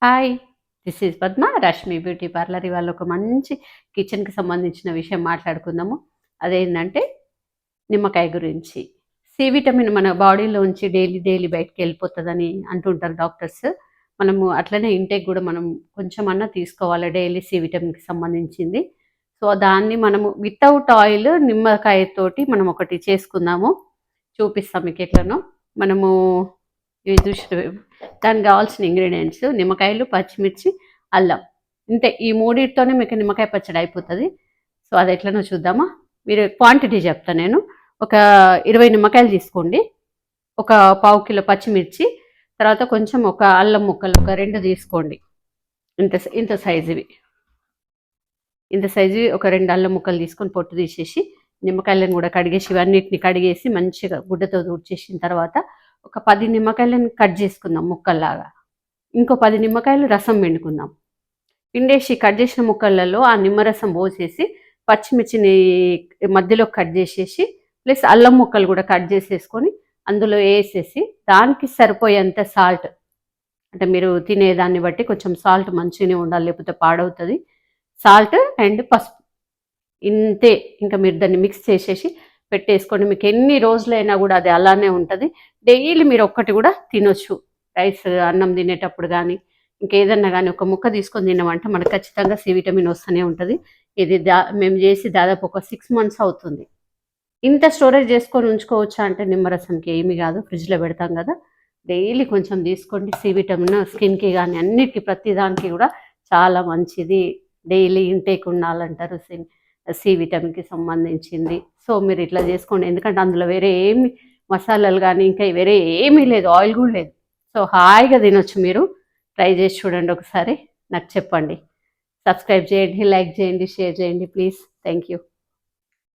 Hi! This is Padma, Rashmi beauty parlour. ఇవాళ ఒక మంచి కిచెన్‌కి సంబంధించిన విషయం మాట్లాడుకుందాము. అదేంటంటే నిమ్మకాయ గురించి. సి విటమిన్ మన బాడీలోంచి డైలీ బయటికెళ్ళిపోతదని అంటుంటారు డాక్టర్స్. మనము అట్లనే ఇంటేక్ గూడా మనం కొంచెమన్నా తీసుకోవాలి డైలీ సి విటమిన్‌కి సంబంధించింది. సో, దాన్ని మనము వితౌట్ ఆయిల్ నిమ్మకాయతోటి మనం ఒకటి చేసుకుందాము. చూపిస్తాం మీకెట్లనో. మనము ఇవి చూసినవి దానికి కావాల్సిన ఇంగ్రీడియంట్స్ నిమ్మకాయలు, పచ్చిమిర్చి, అల్లం. ఇంతే ఈ మూడిటితోనే మీకు నిమ్మకాయ పచ్చడి అయిపోతుంది. సో అది ఎట్లనో చూద్దామా. మీరు క్వాంటిటీ చెప్తా నేను. ఒక 20 నిమ్మకాయలు తీసుకోండి, ఒక పావు కిలో పచ్చిమిర్చి, తర్వాత కొంచెం ఒక అల్లం ముక్కలు ఒక 2 తీసుకోండి. ఇంత ఇంత సైజువి ఇంత సైజు ఒక 2 అల్లం ముక్కలు తీసుకొని పొట్టు తీసేసి నిమ్మకాయలను కూడా కడిగేసి ఇవన్నిటిని కడిగేసి మంచిగా గుడ్డతో తుడిచేసిన తర్వాత ఒక 10 నిమ్మకాయలను కట్ చేసుకుందాం ముక్కల్లాగా. ఇంకో 10 నిమ్మకాయలు రసం పిండుకుందాం. పిండేసి కట్ చేసిన ముక్కలలో ఆ నిమ్మరసం పోసేసి పచ్చిమిర్చిని మధ్యలో కట్ చేసేసి ప్లస్ అల్లం ముక్కలు కూడా కట్ చేసేసుకొని అందులో వేసేసి దానికి సరిపోయేంత సాల్ట్, అంటే మీరు తినేదాన్ని బట్టి కొంచెం సాల్ట్ మంచిగానే ఉండాలి, లేకపోతే పాడవుతుంది. సాల్ట్ అండ్ పసుపు ఇంతే. ఇంకా మీరు దాన్ని మిక్స్ చేసేసి పెట్టేసుకోండి. మీకు ఎన్ని రోజులైనా కూడా అది అలానే ఉంటుంది. డైలీ మీరు ఒక్కటి కూడా తినొచ్చు. రైస్ అన్నం తినేటప్పుడు కానీ ఇంకేదన్నా కానీ ఒక ముక్క తీసుకొని తిన్నామంటే మనకు ఖచ్చితంగా సి విటమిన్ వస్తూనే ఉంటుంది. ఇది మేము చేసి దాదాపు ఒక 6 months అవుతుంది. ఇంత స్టోరేజ్ చేసుకొని ఉంచుకోవచ్చా అంటే నిమ్మరసంకి ఏమి కాదు, ఫ్రిడ్జ్లో పెడతాం కదా. డైలీ కొంచెం తీసుకోండి. సి విటమిన్ స్కిన్కి కానీ అన్నిటికీ ప్రతి దానికి కూడా చాలా మంచిది. డైలీ ఇంటేక్ ఉండాలంటారు సి విటమిన్కి సంబంధించింది. సో మీరు ఇట్లా చేసుకోండి, ఎందుకంటే అందులో వేరే ఏమి మసాలాలు కానీ ఇంకా వేరే ఏమీ లేదు, ఆయిల్ కూడా లేదు. సో హాయిగా తినొచ్చు. మీరు ట్రై చేసి చూడండి ఒకసారి, నాకు చెప్పండి. సబ్స్క్రైబ్ చేయండి, లైక్ చేయండి, షేర్ చేయండి ప్లీజ్. Thank you.